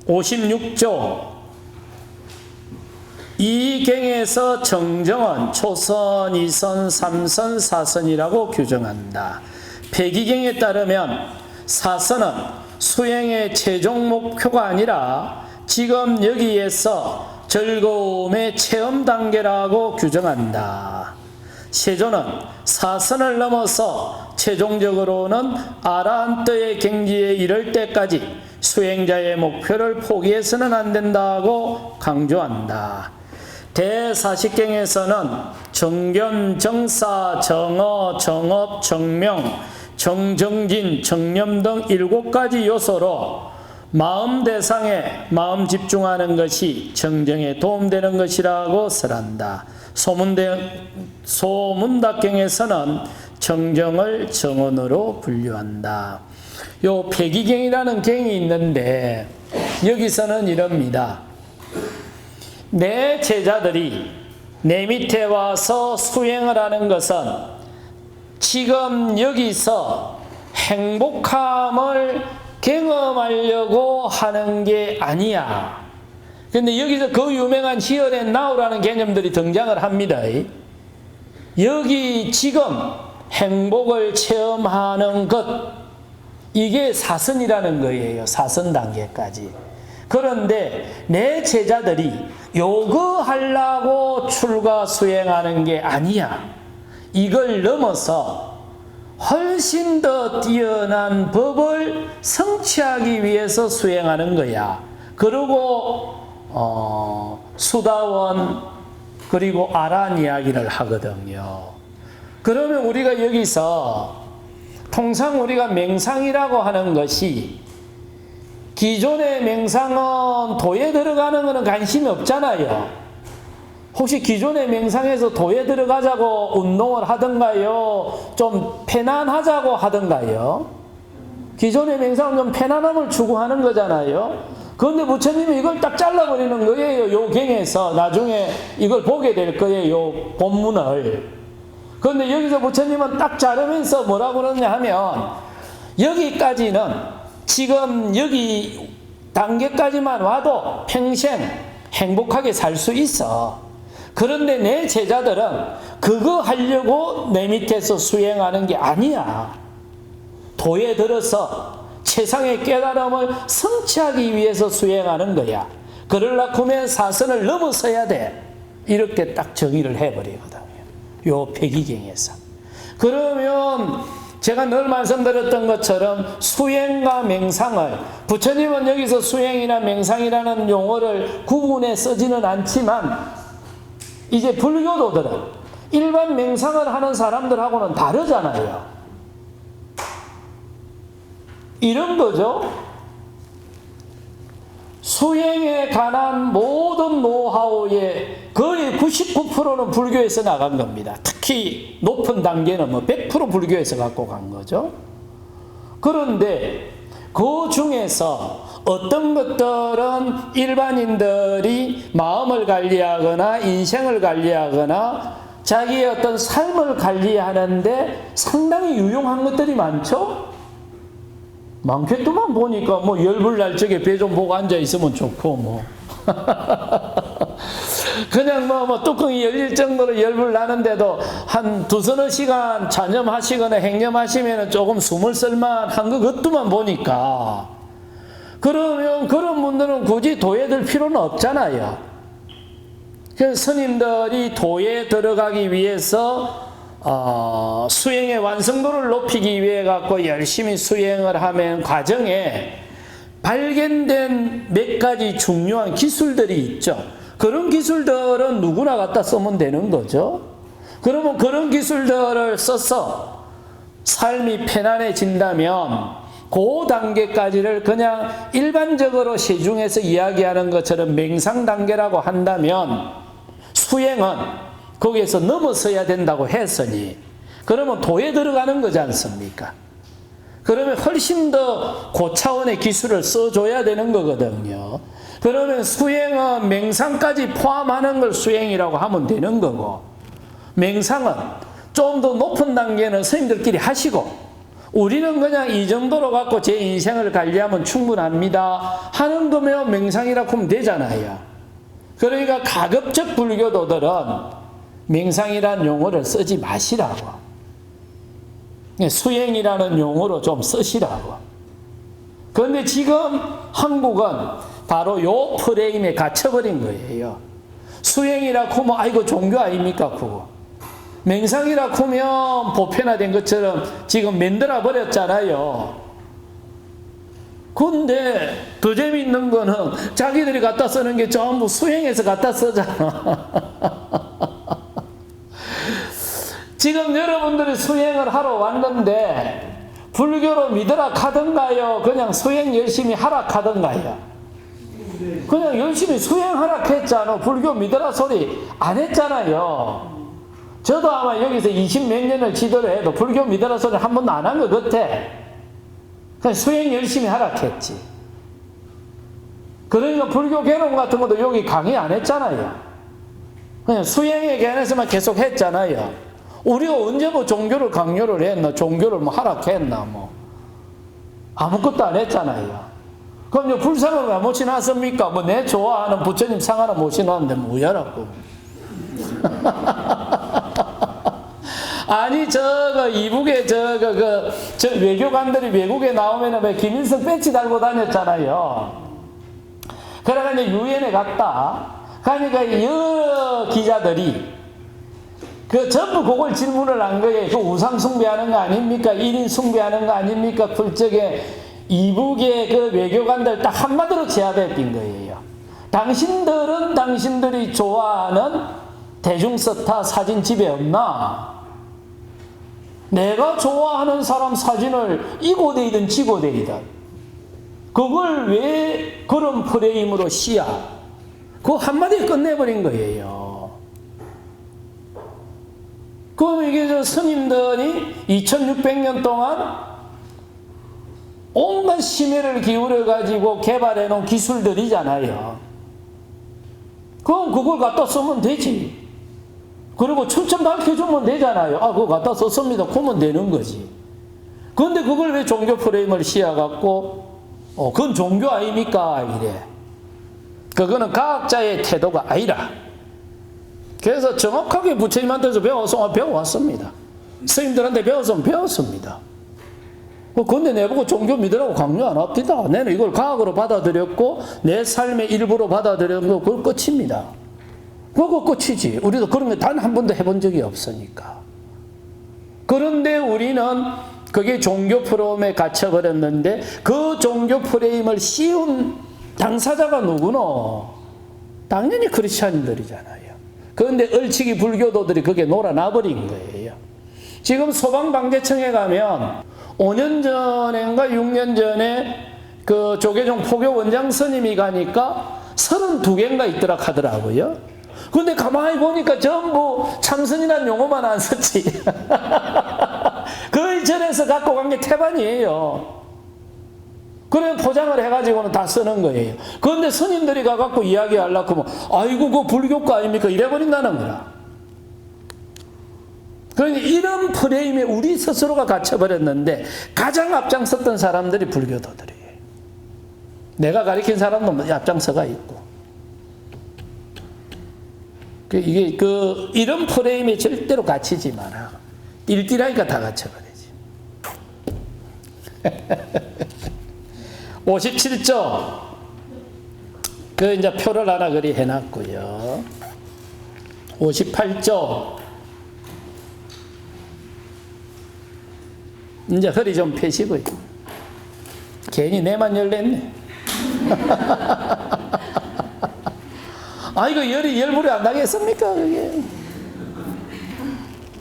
56조 이 경에서 정정은 초선, 2선, 3선, 4선이라고 규정한다. 폐기경에 따르면 4선은 수행의 최종 목표가 아니라 지금 여기에서 즐거움의 체험 단계라고 규정한다. 세조는 4선을 넘어서 최종적으로는 아라한트의 경지에 이를 때까지 수행자의 목표를 포기해서는 안 된다고 강조한다. 대사식경에서는 정견, 정사, 정어, 정업, 정명, 정정진, 정념 등 7가지 요소로 마음 대상에 마음 집중하는 것이 정정에 도움되는 것이라고 설한다. 소문답경에서는 정정을 정언으로 분류한다. 요 폐기경이라는 경이 있는데 여기서는 이럽니다. 내 제자들이 내 밑에 와서 수행을 하는 것은 지금 여기서 행복함을 경험하려고 하는 게 아니야. 근데 여기서 그 유명한 here and now라는 개념들이 등장을 합니다. 여기 지금 행복을 체험하는 것, 이게 사선이라는 거예요. 사선 단계까지. 그런데 내 제자들이 요거 하려고 출가 수행하는 게 아니야. 이걸 넘어서 훨씬 더 뛰어난 법을 성취하기 위해서 수행하는 거야. 그리고 수다원 그리고 아란 이야기를 하거든요. 그러면 우리가 여기서 통상 우리가 맹상이라고 하는 것이 기존의 맹상은 도에 들어가는 것은 관심이 없잖아요. 혹시 기존의 맹상에서 도에 들어가자고 운동을 하던가요? 좀 편안하자고 하던가요? 기존의 맹상은 좀 편안함을 추구하는 거잖아요. 그런데 부처님이 이걸 딱 잘라버리는 거예요. 요 경에서 나중에 이걸 보게 될 거예요. 요 본문을. 그런데 여기서 부처님은 딱 자르면서 뭐라고 그러냐 하면 여기까지는 지금 여기 단계까지만 와도 평생 행복하게 살 수 있어. 그런데 내 제자들은 그거 하려고 내 밑에서 수행하는 게 아니야. 도에 들어서 최상의 깨달음을 성취하기 위해서 수행하는 거야. 그러려고 하면 사선을 넘어서야 돼. 이렇게 딱 정의를 해버리거든요. 요 폐기경에서. 그러면 제가 늘 말씀드렸던 것처럼 수행과 맹상을, 부처님은 여기서 수행이나 맹상이라는 용어를 구분해 쓰지는 않지만 이제 불교도들은 일반 맹상을 하는 사람들하고는 다르잖아요. 이런 거죠. 수행에 관한 모든 노하우의 거의 99%는 불교에서 나간 겁니다. 특히 높은 단계는 100% 불교에서 갖고 간 거죠. 그런데 그 중에서 어떤 것들은 일반인들이 마음을 관리하거나 인생을 관리하거나 자기의 어떤 삶을 관리하는데 상당히 유용한 것들이 많죠? 많겠더만 보니까 열불 날 적에 배 좀 보고 앉아있으면 좋고 그냥 뚜껑이 열릴 정도로 열불 나는데도 한 두서너 시간 잔염하시거나 행염하시면 조금 숨을 쓸만한 것 같더만 보니까. 그러면 그런 분들은 굳이 도에 들 필요는 없잖아요. 그래서 스님들이 도에 들어가기 위해서 수행의 완성도를 높이기 위해 갖고 열심히 수행을 하면 과정에 발견된 몇 가지 중요한 기술들이 있죠. 그런 기술들은 누구나 갖다 쓰면 되는 거죠. 그러면 그런 기술들을 써서 삶이 편안해진다면 그 단계까지를 그냥 일반적으로 시중에서 이야기하는 것처럼 맹상 단계라고 한다면 수행은 거기에서 넘어서야 된다고 했으니 그러면 도에 들어가는 거지 않습니까? 그러면 훨씬 더 고차원의 기술을 써줘야 되는 거거든요. 그러면 수행은 맹상까지 포함하는 걸 수행이라고 하면 되는 거고, 맹상은 좀 더 높은 단계는 스님들끼리 하시고 우리는 그냥 이 정도로 갖고 제 인생을 관리하면 충분합니다 하는 거면 맹상이라고 하면 되잖아요. 그러니까 가급적 불교도들은 맹상이라는 용어를 쓰지 마시라고. 수행이라는 용어로 좀 쓰시라고. 그런데 지금 한국은 바로 요 프레임에 갇혀버린 거예요. 수행이라고 하면 아이고 종교 아닙니까 그거. 맹상이라고 하면 보편화된 것처럼 지금 만들어 버렸잖아요. 근데 더 재미있는 거는 자기들이 갖다 쓰는 게 전부 수행해서 갖다 쓰잖아. 지금 여러분들이 수행을 하러 왔는데 불교로 믿으라 카던가요? 그냥 수행 열심히 하라 카던가요? 그냥 열심히 수행하라 했잖아. 불교 믿으라 소리 안 했잖아요. 저도 아마 여기서 20 몇 년을 지도를 해도 불교 믿으라 소리 한 번도 안 한 것 같아. 그냥 수행 열심히 하라 했지. 그러니까 불교 개론 같은 것도 여기 강의 안 했잖아요. 그냥 수행에 관해서만 계속 했잖아요. 우리가 언제 뭐 종교를 강요를 했나, 종교를 뭐 하락했나, 뭐. 아무것도 안 했잖아요. 그럼 이제 불상을 왜 모셔놨습니까? 뭐 내 좋아하는 부처님 상 하나 모셔놨는데 뭐야라고. 아니, 이북에 저 외교관들이 외국에 나오면은 왜 김일성 배지 달고 다녔잖아요. 그래가 이제 유엔에 갔다. 그러니까 여러 기자들이 전부 그걸 질문을 한 거예요. 그 우상 숭배하는 거 아닙니까? 1인 숭배하는 거 아닙니까? 풀적에 이북의 그 외교관들 딱 한마디로 제압했던 거예요. 당신들은 당신들이 좋아하는 대중스타 사진 집에 없나? 내가 좋아하는 사람 사진을 이고대이든 지고대이든 그걸 왜 그런 프레임으로 씌야? 그거 한마디에 끝내버린 거예요. 그럼 이게 저 스님들이 2600년 동안 온갖 심혈을 기울여가지고 개발해놓은 기술들이잖아요. 그럼 그걸 갖다 쓰면 되지. 그리고 추천 밝혀주면 되잖아요. 아, 그거 갖다 썼습니다. 그러면 되는 거지. 그런데 그걸 왜 종교 프레임을 씌워갖고, 그건 종교 아닙니까? 이래. 그거는 과학자의 태도가 아니라. 그래서 정확하게 부처님한테서 배워왔습니다. 스님들한테 배웠으면 배웠습니다. 그런데 내보고 종교 믿으라고 강요 안 합니다. 내는 이걸 과학으로 받아들였고, 내 삶의 일부로 받아들였고, 그건 끝입니다. 그거 끝이지. 우리도 그런 거 단 한 번도 해본 적이 없으니까. 그런데 우리는 그게 종교 프레임에 갇혀버렸는데 그 종교 프레임을 씌운 당사자가 누구노? 당연히 크리스찬들이잖아요. 그런데 얼치기 불교도들이 그게 놀아나버린 거예요. 지금 소방방재청에 가면 5년 전인가 6년 전에 그 조계종 포교 원장 스님이 가니까 32개인가 있더라 하더라고요. 근데 가만히 보니까 전부 참선이라는 용어만 안 썼지. 그 이전에서 갖고 간 게 태반이에요. 그래 포장을 해가지고는 다 쓰는 거예요. 그런데 스님들이 가갖고 이야기하려고 하면 아이고 그 불교가 아닙니까? 이래버린다는 거라. 그러니까 이런 프레임에 우리 스스로가 갇혀버렸는데 가장 앞장섰던 사람들이 불교도들이에요. 내가 가르친 사람도 앞장서가 있고. 이게 이런 프레임에 절대로 갇히지 마라. 띨띨하니까 다 갇혀버리지. 57조. 이제 표를 하나 그리 해놨고요. 58조. 이제 허리 좀 펴시고요. 괜히 내만 열렸네. 아, 이거 열이 열불이 안 나겠습니까, 그게?